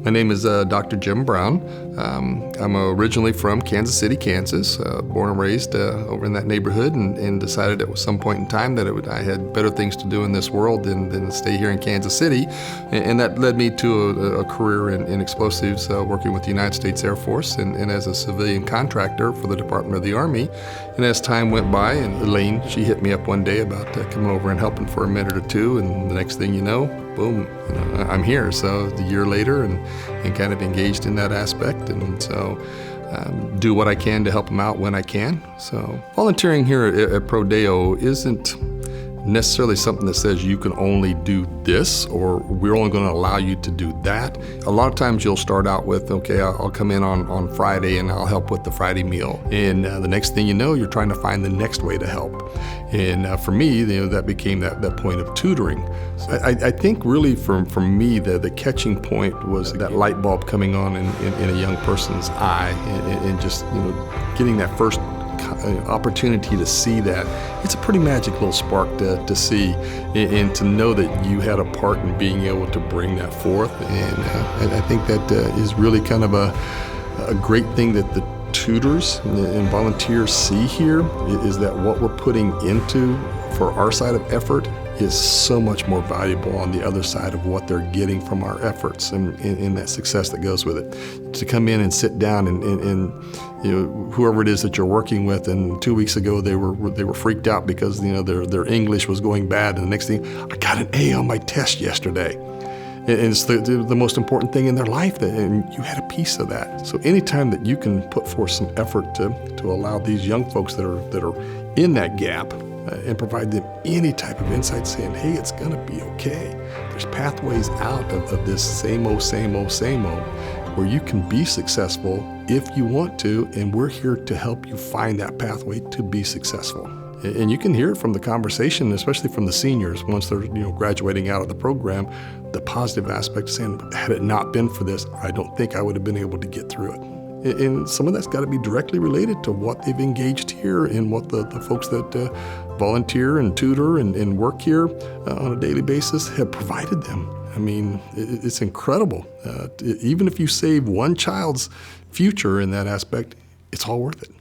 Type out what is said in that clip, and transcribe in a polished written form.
My name is Dr. Jim Brown. I'm originally from Kansas City, Kansas, born and raised over in that neighborhood, and decided at some point in time that I had better things to do in this world than stay here in Kansas City. And that led me to a career in explosives, working with the United States Air Force and as a civilian contractor for the Department of the Army. And as time went by, and Elaine, she hit me up one day about coming over and helping for a minute or two, and the next thing you know, boom, I'm here. So a year later, and kind of engaged in that aspect, and so do what I can to help them out when I can. So volunteering here at Prodeo isn't necessarily something that says you can only do this, or we're only going to allow you to do that. A lot of times you'll start out with, okay, I'll come in on Friday and I'll help with the Friday meal. And the next thing you know, you're trying to find the next way to help. And for me, that became that point of tutoring. I think really for me, the catching point was that light bulb coming on in a young person's eye, and just getting that first opportunity to see that. It's a pretty magic little spark to see, and to know that you had a part in being able to bring that forth. And I think that is really kind of a great thing that the tutors and volunteers see here, is that what we're putting into for our side of effort is so much more valuable on the other side of what they're getting from our efforts, and that success that goes with it. To come in and sit down and whoever it is that you're working with, and 2 weeks ago they were freaked out because their English was going bad, and the next thing, I got an A on my test yesterday. And it's the most important thing in their life, and you had a piece of that. So anytime that you can put forth some effort to allow these young folks that are in that gap, and provide them any type of insight saying, hey, it's gonna be okay. There's pathways out of this same old, where you can be successful if you want to, and we're here to help you find that pathway to be successful. And you can hear it from the conversation, especially from the seniors once they're graduating out of the program, the positive aspect of saying, had it not been for this, I don't think I would have been able to get through it. And some of that's got to be directly related to what they've engaged here, and what the folks that volunteer and tutor and work here on a daily basis have provided them. I mean, it's incredible. Even if you save one child's future in that aspect, it's all worth it.